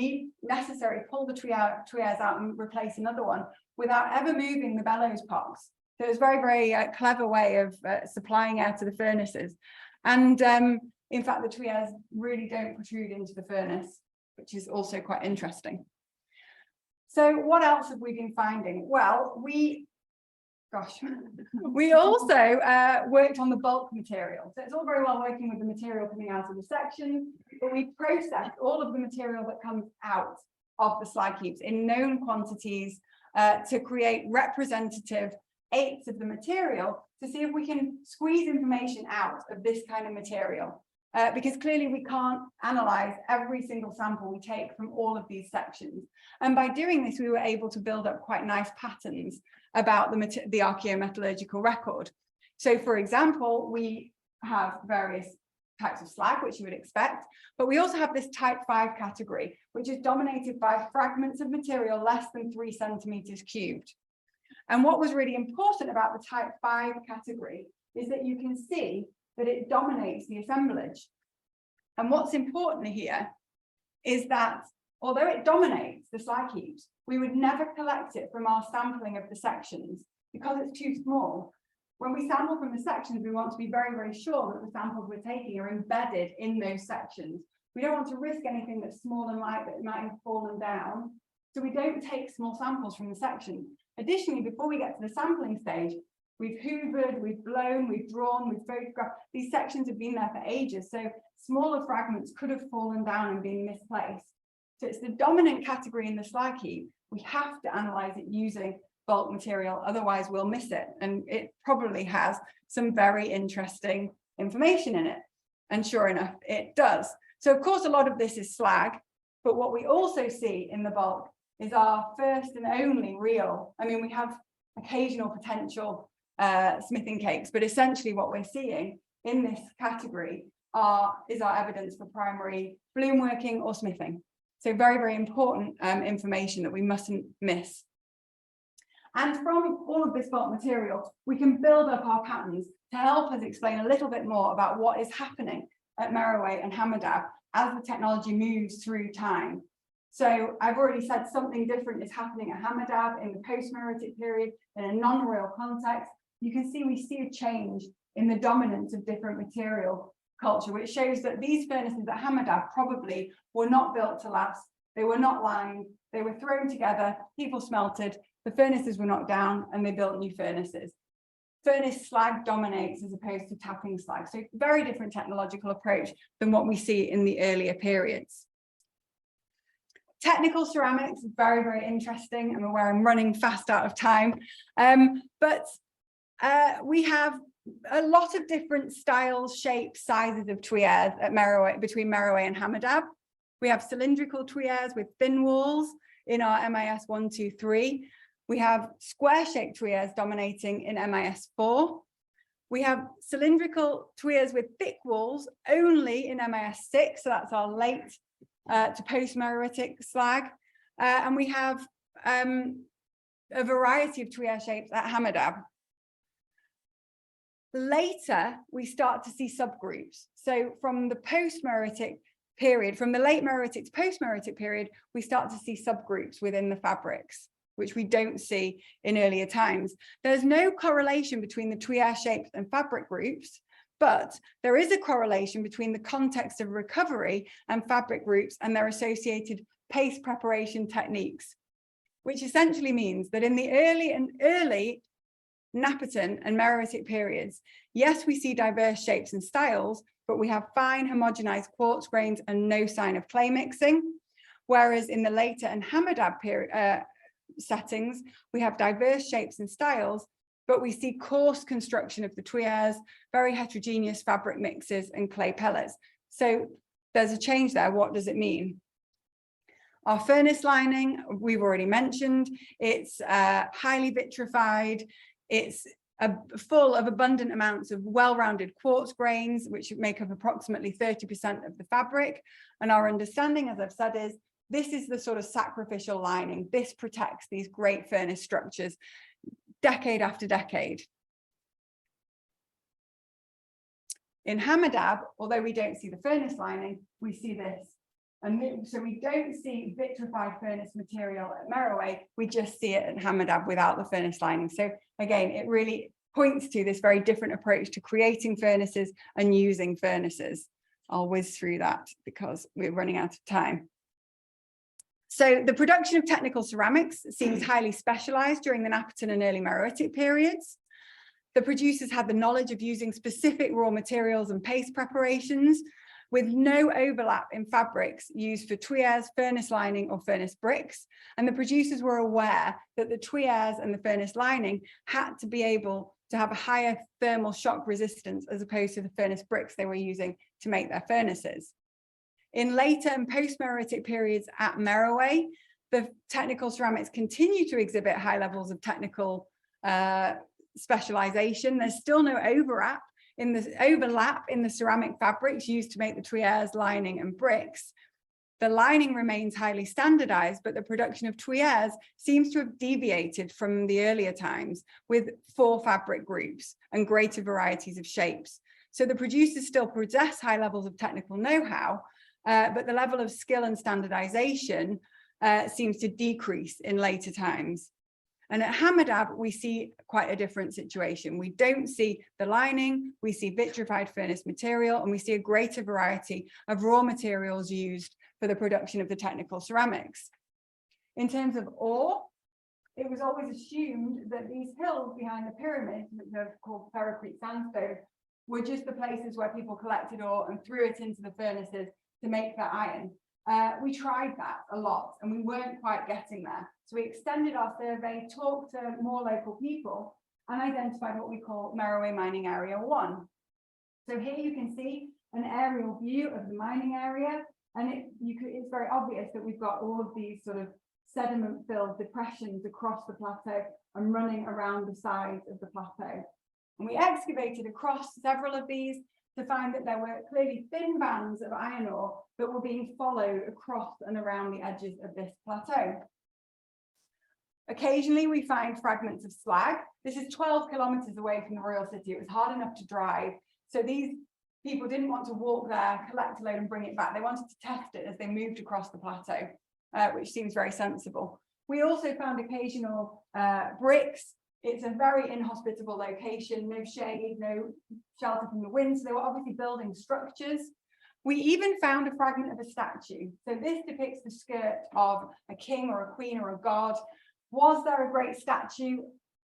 necessary, pull the tuyères out and replace another one without ever moving the bellows pots. So it's a very clever way of supplying air to the furnaces. And in fact, the tuyères really don't protrude into the furnace, which is also quite interesting. So what else have we been finding? Well, we also worked on the bulk material. So it's all very well working with the material coming out of the section, but we processed all of the material that comes out of the slag heaps in known quantities to create representative eighths of the material to see if we can squeeze information out of this kind of material. Because clearly we can't analyze every single sample we take from all of these sections. And by doing this, we were able to build up quite nice patterns about the archaeo-metallurgical record. So for example, we have various types of slag, which you would expect, but we also have this type 5 category, which is dominated by fragments of material less than 3 centimeters cubed. And what was really important about the type 5 category is that you can see that it dominates the assemblage. And what's important here is that although it dominates the slag heaps, we would never collect it from our sampling of the sections because it's too small. When we sample from the sections, we want to be very, very sure that the samples we're taking are embedded in those sections. We don't want to risk anything that's small and light that might have fallen down. So we don't take small samples from the section. Additionally, before we get to the sampling stage, we've hoovered, we've blown, we've drawn, we've photographed. These sections have been there for ages. So smaller fragments could have fallen down and been misplaced. So it's the dominant category in the slag heap. We have to analyze it using bulk material, otherwise we'll miss it. And it probably has some very interesting information in it. And sure enough, it does. So of course, a lot of this is slag, but what we also see in the bulk is our first and only real, I mean, we have occasional potential smithing cakes, but essentially what we're seeing in this category is our evidence for primary bloom working or smithing. So very, very important information that we mustn't miss. And from all of this bulk material, we can build up our patterns to help us explain a little bit more about what is happening at Meroe and Hammerdab as the technology moves through time. So I've already said something different is happening at Hammerdab in the post-Meroitic period in a non-royal context. You can see we see a change in the dominance of different material culture, which shows that these furnaces at Hammerdab probably were not built to last. They were not lined, they were thrown together, people smelted, the furnaces were knocked down and they built new furnaces. Furnace slag dominates as opposed to tapping slag. So very different technological approach than what we see in the earlier periods. Technical ceramics is very, very interesting. I'm aware I'm running fast out of time. We have a lot of different styles, shapes, sizes of tuyères at Meroe, between Meroe and Hammerdab. We have cylindrical tuyères with thin walls in our MIS 123. We have square-shaped tuyères dominating in MIS 4. We have cylindrical tuyères with thick walls only in MIS 6, so that's our late to post-Meroitic slag. And we have a variety of tuyère shapes at Hammerdab. Later, we start to see subgroups. So from the post-Meroitic period, from the late Meroitic to post-Meroitic period, we start to see subgroups within the fabrics, which we don't see in earlier times. There's no correlation between the tuyère shapes and fabric groups, but there is a correlation between the context of recovery and fabric groups and their associated paste preparation techniques, which essentially means that in the early Napperton and Meroitic periods, yes, we see diverse shapes and styles, but we have fine homogenized quartz grains and no sign of clay mixing. Whereas in the later and Hammerdab period settings, we have diverse shapes and styles, but we see coarse construction of the tuyères, very heterogeneous fabric mixes and clay pellets. So there's a change there. What does it mean? Our furnace lining, we've already mentioned, it's highly vitrified. It's full of abundant amounts of well-rounded quartz grains, which make up approximately 30% of the fabric. And our understanding, as I've said, is this is the sort of sacrificial lining. This protects these great furnace structures decade after decade. In Hammerdab, although we don't see the furnace lining, we see this. And so we don't see vitrified furnace material at Meroe, we just see it at Hammerdab without the furnace lining. So again, it really points to this very different approach to creating furnaces and using furnaces. I'll whiz through that because we're running out of time. So the production of technical ceramics seems highly specialized during the Napperton and early Meroitic periods. The producers had the knowledge of using specific raw materials and paste preparations, with no overlap in fabrics used for tuyères, furnace lining or furnace bricks. And the producers were aware that the tuyères and the furnace lining had to be able to have a higher thermal shock resistance as opposed to the furnace bricks they were using to make their furnaces. In later and post-Meroitic periods at Meroe, the technical ceramics continue to exhibit high levels of technical specialization. There's still no overlap in the ceramic fabrics used to make the tuyères, lining and bricks. The lining remains highly standardized, but the production of tuyères seems to have deviated from the earlier times with 4 fabric groups and greater varieties of shapes. So the producers still possess high levels of technical know-how, but the level of skill and standardization seems to decrease in later times. And at Hammerdab, we see quite a different situation. We don't see the lining, we see vitrified furnace material, and we see a greater variety of raw materials used for the production of the technical ceramics. In terms of ore, it was always assumed that these hills behind the pyramids, which are called ferrocrete sandstone, were just the places where people collected ore and threw it into the furnaces to make their iron. We tried that a lot and we weren't quite getting there. So we extended our survey, talked to more local people, and identified what we call Meroe Mining Area 1. So here you can see an aerial view of the mining area, and it's very obvious that we've got all of these sort of sediment-filled depressions across the plateau and running around the sides of the plateau. And we excavated across several of these to find that there were clearly thin bands of iron ore that were being followed across and around the edges of this plateau. Occasionally, we find fragments of slag. This is 12 kilometers away from the Royal City. It was hard enough to drive. So these people didn't want to walk there, collect a load and bring it back. They wanted to test it as they moved across the plateau, which seems very sensible. We also found occasional bricks. It's a very inhospitable location, no shade, no shelter from the wind. So they were obviously building structures. We even found a fragment of a statue. So this depicts the skirt of a king or a queen or a god. Was there a great statue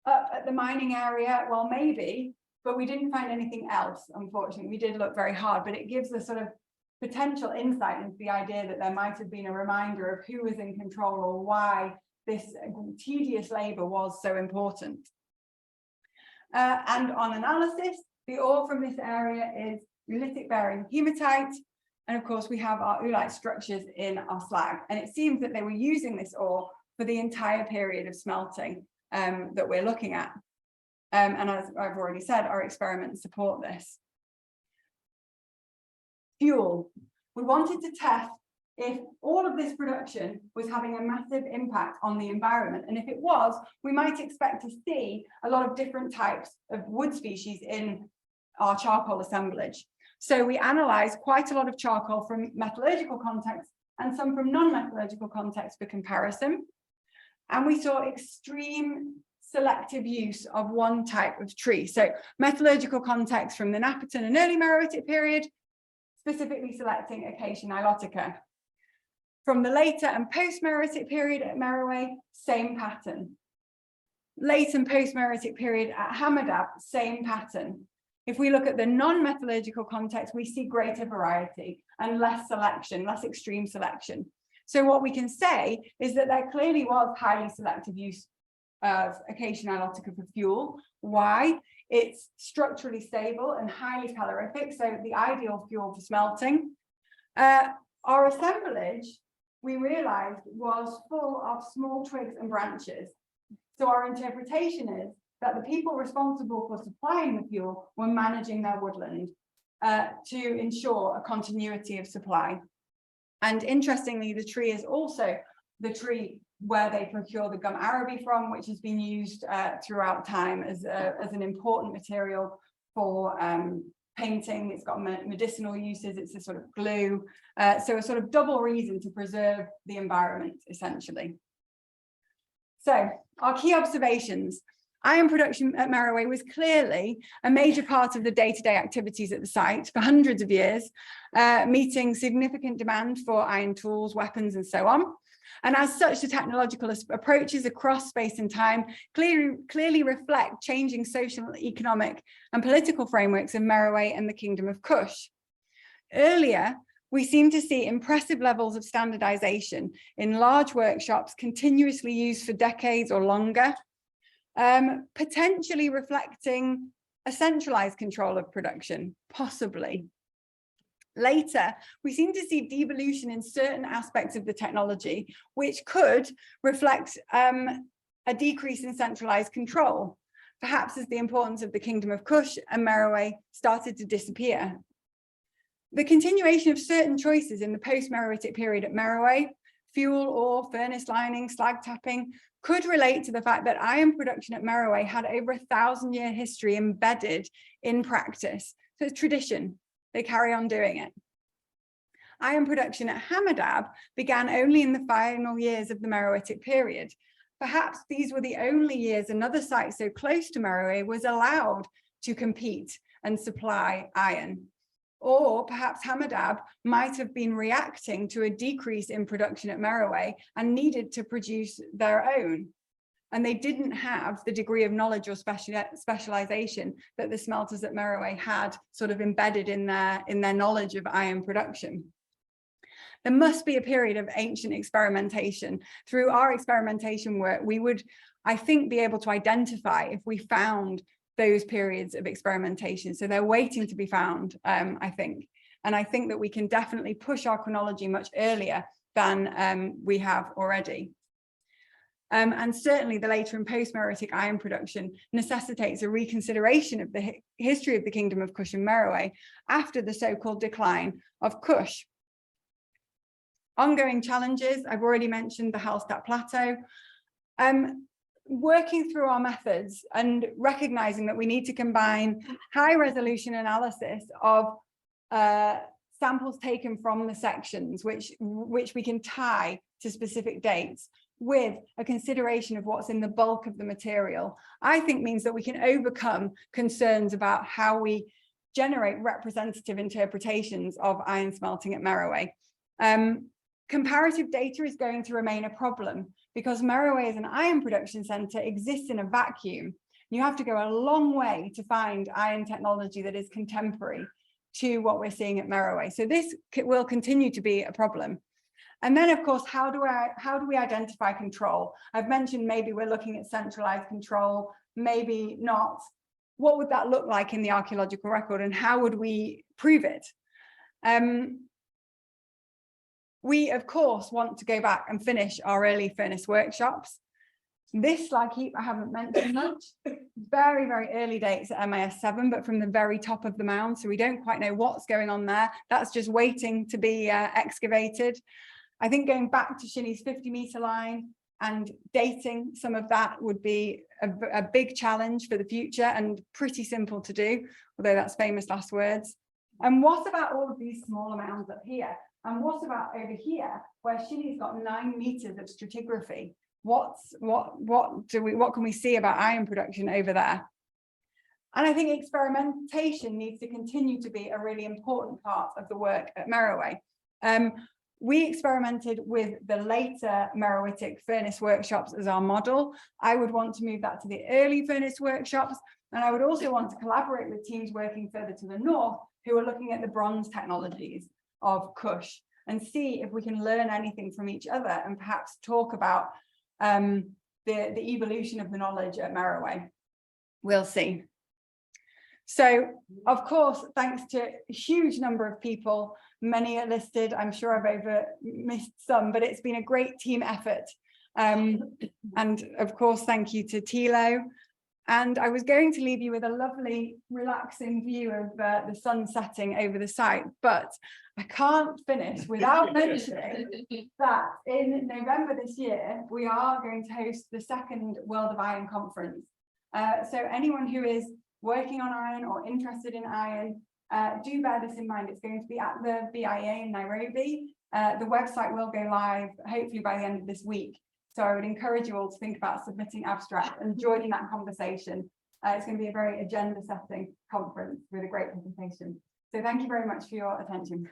up at the mining area? Well, maybe, but we didn't find anything else, unfortunately. We did look very hard, but it gives a sort of potential insight into the idea that there might have been a reminder of who was in control or why this tedious labor was so important. And on analysis, the ore from this area is oolitic bearing hematite. And of course, we have our oolite structures in our slag. And it seems that they were using this ore for the entire period of smelting that we're looking at. And as I've already said, our experiments support this. Fuel. We wanted to test if all of this production was having a massive impact on the environment. And if it was, we might expect to see a lot of different types of wood species in our charcoal assemblage. So we analysed quite a lot of charcoal from metallurgical contexts and some from non-metallurgical contexts for comparison. And we saw extreme selective use of one type of tree. So metallurgical context from the Napperton and early Meroitic period, specifically selecting Archaeo-Metallurgical. From the later and post-Meroitic period at Meroe, same pattern. Late and post-Meroitic period at Hammerdab, same pattern. If we look at the non-metallurgical context, we see greater variety and less selection, less extreme selection. So what we can say is that there clearly was highly selective use of Archaeo-Metallurgical for fuel. Why? It's structurally stable and highly calorific, so the ideal fuel for smelting. Our assemblage, we realized, was full of small twigs and branches. So our interpretation is that the people responsible for supplying the fuel were managing their woodland to ensure a continuity of supply. And interestingly, the tree is also the tree where they procure the gum araby from, which has been used throughout time as an important material for painting. It's got medicinal uses. It's a sort of glue. So a sort of double reason to preserve the environment, essentially. So our key observations. Iron production at Meroe was clearly a major part of the day-to-day activities at the site for hundreds of years, meeting significant demand for iron tools, weapons, and so on. And as such, the technological approaches across space and time clearly reflect changing social, economic, and political frameworks of Meroe and the Kingdom of Kush. Earlier, we seem to see impressive levels of standardization in large workshops continuously used for decades or longer, potentially reflecting a centralized control of production, possibly. Later, we seem to see devolution in certain aspects of the technology, which could reflect a decrease in centralized control, perhaps as the importance of the Kingdom of Kush and Meroe started to disappear. The continuation of certain choices in the post-Meroitic period at Meroe, fuel, ore, furnace lining, slag tapping, could relate to the fact that iron production at Meroe had over 1,000-year history embedded in practice So it's tradition. They carry on doing it. Iron production at Hammerdab began only in the final years of the Meroitic period. Perhaps these were the only years another site so close to Meroe was allowed to compete and supply iron. Or perhaps Hammerdab might have been reacting to a decrease in production at Meroe and needed to produce their own. And they didn't have the degree of knowledge or specialization that the smelters at Meroe had sort of embedded in their knowledge of iron production. There must be a period of ancient experimentation. Through our experimentation work, we would, I think, be able to identify if we found those periods of experimentation. So they're waiting to be found, I think. And I think that we can definitely push our chronology much earlier than we have already. And certainly the later and post-Meroitic iron production necessitates a reconsideration of the history of the Kingdom of Kush and Meroe after the so-called decline of Kush. Ongoing challenges, I've already mentioned the Hallstatt Plateau. Working through our methods and recognizing that we need to combine high resolution analysis of samples taken from the sections, which we can tie to specific dates, with a consideration of what's in the bulk of the material, I think means that we can overcome concerns about how we generate representative interpretations of iron smelting at Meroe. Comparative data is going to remain a problem because Meroe as an iron production centre exists in a vacuum. You have to go a long way to find iron technology that is contemporary to what we're seeing at Meroe. So this will continue to be a problem. And then, of course, how do we identify control? I've mentioned maybe we're looking at centralized control, maybe not. What would that look like in the archaeological record, and how would we prove it? We, of course, want to go back and finish our early furnace workshops. This slag heap I haven't mentioned much. Very, very early dates at MIS 7, but from the very top of the mound, so we don't quite know what's going on there. That's just waiting to be excavated. I think going back to Shinny's 50-meter line and dating some of that would be a big challenge for the future and pretty simple to do, although that's famous last words. And what about all of these smaller mounds up here? And what about over here, where Shinny's got 9 meters of stratigraphy? What can we see about iron production over there? And I think experimentation needs to continue to be a really important part of the work at Meroe. We experimented with the later Meroitic furnace workshops as our model. I would want to move that to the early furnace workshops. And I would also want to collaborate with teams working further to the north who are looking at the bronze technologies of Kush and see if we can learn anything from each other and perhaps talk about the evolution of the knowledge at Meroe. We'll see. So, of course, thanks to a huge number of people, many are listed. I'm sure I've missed some, but it's been a great team effort. And of course, thank you to Thilo. And I was going to leave you with a lovely, relaxing view of the sun setting over the site, but I can't finish without mentioning that in November this year, we are going to host the 2nd World of Iron Conference. So anyone who is working on iron or interested in iron, do bear this in mind. It's going to be at the BIEA in Nairobi. The website will go live hopefully by the end of this week. So I would encourage you all to think about submitting abstracts and joining that conversation. It's going to be a very agenda-setting conference with a great presentation. So thank you very much for your attention.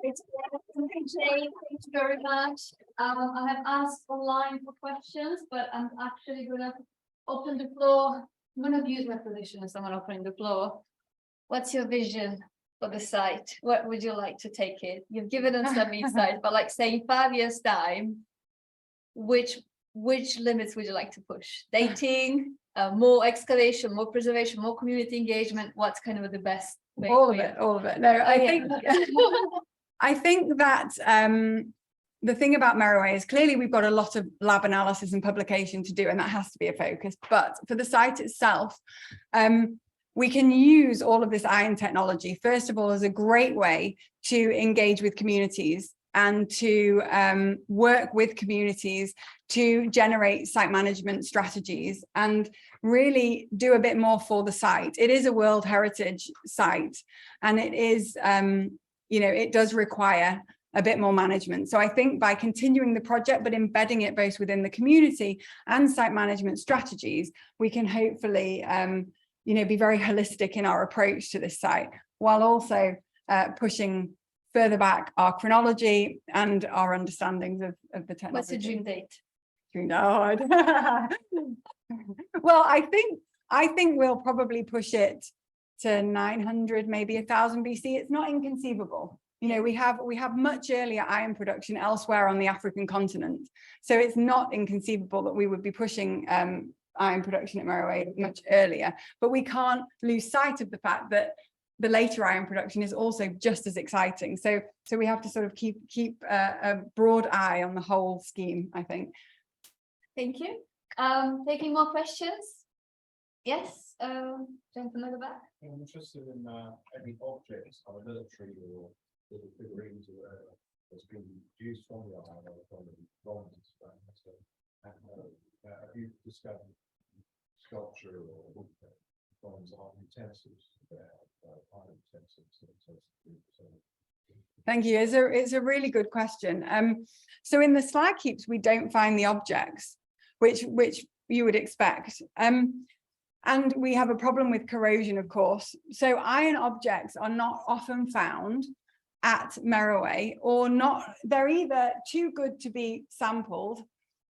Jane, thank you very much. I have asked online for questions, but I'm actually going to open the floor. I'm going to use my position as someone opening the floor. What's your vision for the site? What would you like to take it? You've given us some insight, but like say in 5 years' time, which limits would you like to push? Dating, more excavation, more preservation, more community engagement? What's kind of the best way? All of it. No, I think that the thing about Meroe is clearly we've got a lot of lab analysis and publication to do, and that has to be a focus. But for the site itself, we can use all of this iron technology, first of all, as a great way to engage with communities and to work with communities to generate site management strategies and really do a bit more for the site. It is a World Heritage site, and it is, you know, it does require a bit more management. So I think by continuing the project, but embedding it both within the community and site management strategies, we can hopefully, you know, be very holistic in our approach to this site, while also pushing further back our chronology and our understandings of the technology. What's the June date? No, well, I think we'll probably push it to 900, maybe 1000 BC. It's not inconceivable. You know, we have much earlier iron production elsewhere on the African continent, so it's not inconceivable that we would be pushing iron production at Meroe much earlier. But we can't lose sight of the fact that the later iron production is also just as exciting. So we have to sort of keep a broad eye on the whole scheme, I think. Thank you. Taking more questions? Yes, gentleman at the back. I'm interested in any objects, either military or little figurines or whatever, that's been used from the iron or from the bronze. Have you discovered sculpture or bronze art utensils there, iron utensils? Thank you. It's a really good question. So in the slag heaps, we don't find the objects, which you would expect. And we have a problem with corrosion, of course. So iron objects are not often found at Meroe, or not. They're either too good to be sampled,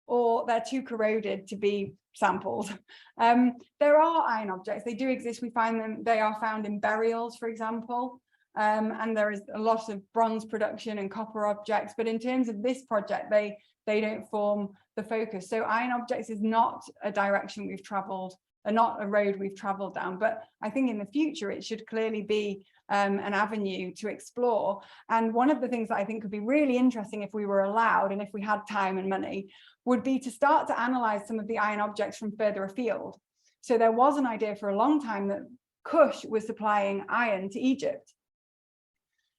or they're too corroded to be sampled. There are iron objects. They do exist. We find them. They are found in burials, for example. And there is a lot of bronze production and copper objects. But in terms of this project, they don't form the focus. So iron objects is not a direction we've traveled, not a road we've traveled down. But I think in the future, it should clearly be an avenue to explore. And one of the things that I think could be really interesting if we were allowed, and if we had time and money, would be to start to analyze some of the iron objects from further afield. So there was an idea for a long time that Kush was supplying iron to Egypt.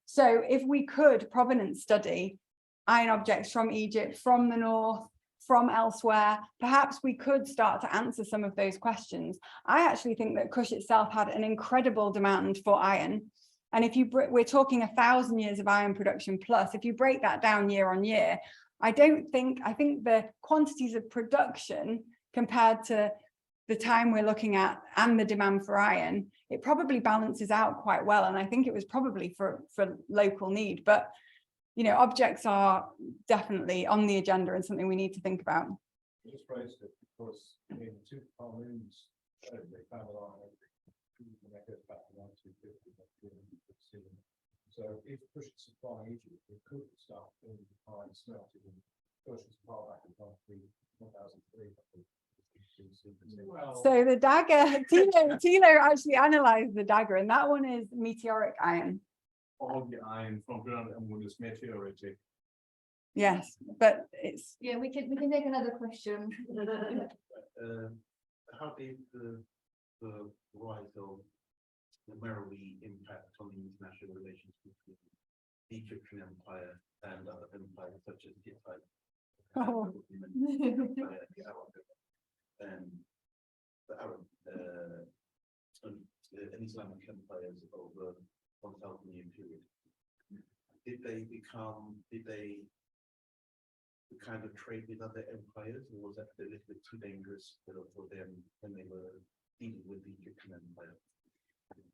So if we could provenance study iron objects from Egypt, from the north, from elsewhere, perhaps we could start to answer some of those questions. I actually think that Kush itself had an incredible demand for iron. And if we're talking 1,000 years of iron production plus, if you break that down year on year, I think the quantities of production compared to the time we're looking at and the demand for iron, it probably balances out quite well. And I think it was probably for local need, but you know, objects are definitely on the agenda and something we need to think about. I just raised it because in two Parmoons, they found an iron and that goes back to 1950. So if Kush is supplying Egypt, we could start in iron smelting and Kush is far back in 1003. So the dagger, Tilo actually analyzed the dagger, and that one is meteoric iron. All the iron from ground and wood is meteoritic. Yes, but it's We can take another question. How did the rise of the Meroe impact on the international relations between the Egyptian Empire and other empires such as Hittite, and the Arab and Islamic empires over 1,000 year period? Did they kind of trade with other empires, or was that a little bit too dangerous for them when they were dealing with the Egyptian Empire?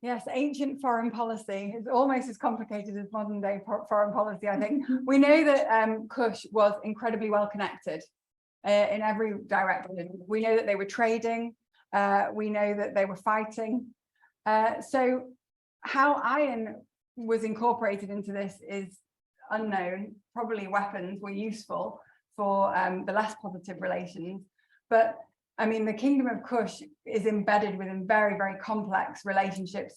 yes, ancient foreign policy is almost as complicated as modern day foreign policy, I think. We know that Kush was incredibly well connected in every direction. We know that they were trading. We know that they were fighting. So how iron was incorporated into this is unknown. Probably weapons were useful for the less positive relations. But I mean, the Kingdom of Kush is embedded within very, very complex relationships,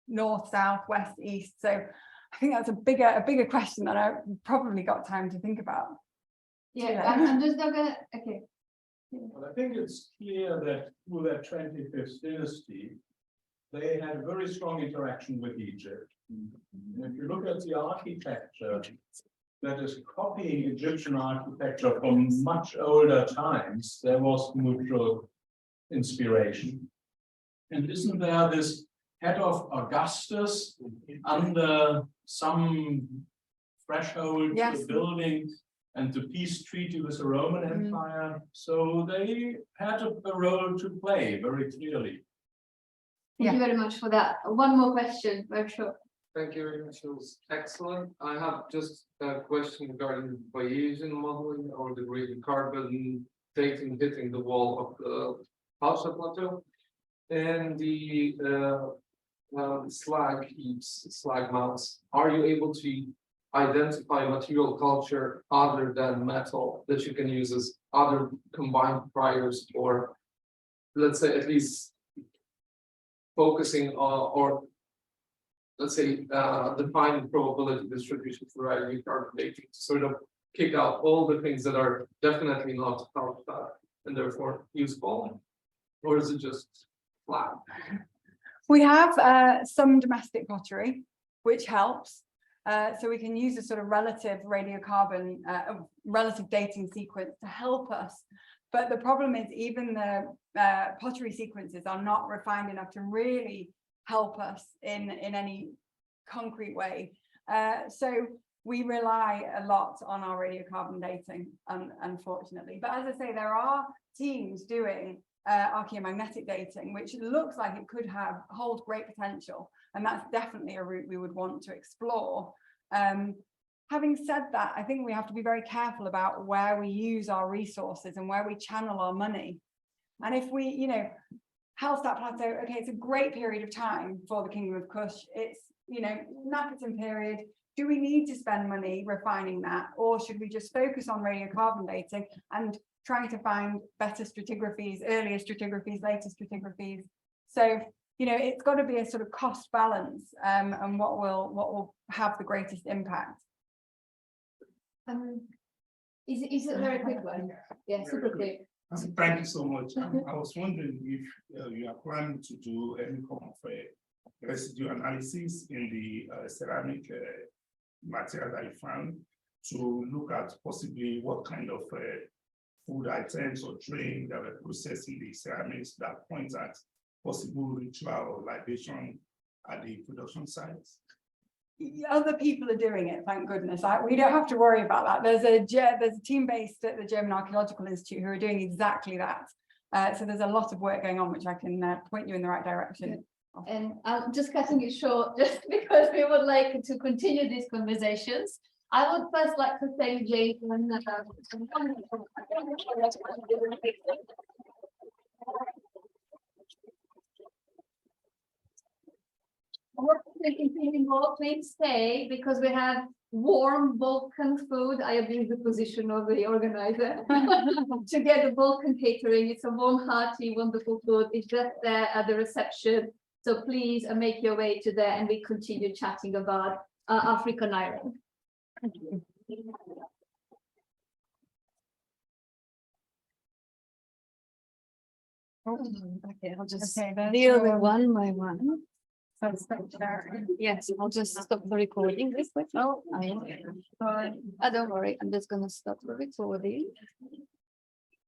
north, south, west, east. So I think that's a bigger question that I've probably got time to think about. Yeah, I'm just not gonna, okay. Well, I think it's clear that through that 25th dynasty, they had a very strong interaction with Egypt. And if you look at the architecture, that is copying Egyptian architecture from much older times. There was mutual inspiration. And isn't there this head of Augustus under some threshold Yes. of the building and the peace treaty with the Roman Empire? So they had a role to play very clearly. Thank you very much for that. One more question, very short. Thank you very much. It was excellent. I have just a question regarding Bayesian modeling or the radiocarbon dating hitting the wall of the Hausa Plateau and the slag heaps, slag mounds. Are you able to identify material culture other than metal that you can use as other combined priors, or let's say at least focusing on, or let's say defining probability distribution for radiocarbon dating to sort of kick out all the things that are definitely not alpha and therefore useful, or is it just flat? We have some domestic pottery, which helps. So we can use a sort of relative radiocarbon, relative dating sequence to help us. But the problem is even the pottery sequences are not refined enough to really help us in any concrete way. So we rely a lot on our radiocarbon dating, unfortunately. But as I say, there are teams doing archaeomagnetic dating, which looks like it could hold great potential. And that's definitely a route we would want to explore. Having said that, I think we have to be very careful about where we use our resources and where we channel our money. And if we, you know, Hallstatt Plateau, okay, it's a great period of time for the Kingdom of Kush. It's, you know, Napatan period. Do we need to spend money refining that? Or should we just focus on radiocarbon dating and trying to find better stratigraphies, earlier stratigraphies, later stratigraphies? So, you know, it's got to be a sort of cost balance and what will have the greatest impact. Is it very quick one? Yeah, super quick. Thank you so much. I was wondering if you are planning to do any form of residue analysis in the ceramic material that you found to look at possibly what kind of food items or drink that were processed in the ceramics that points at possible ritual or libation at the production sites. Other people are doing it, thank goodness. We don't have to worry about that. There's a team based at the German Archaeological Institute who are doing exactly that. So there's a lot of work going on, which I can point you in the right direction. And I'm just cutting it short, just because we would like to continue these conversations. I would first like to thank Jane more, please stay, because we have warm Balkan food. I abuse the position of the organizer to get the Balkan catering. It's a warm, hearty, wonderful food. It's just there at the reception. So please make your way to there and we continue chatting about African iron. Thank you. Okay, I'll just Okay, deal with one by one. Yes, I'll just stop the recording this way. Oh, don't worry, I'm just gonna stop the recording.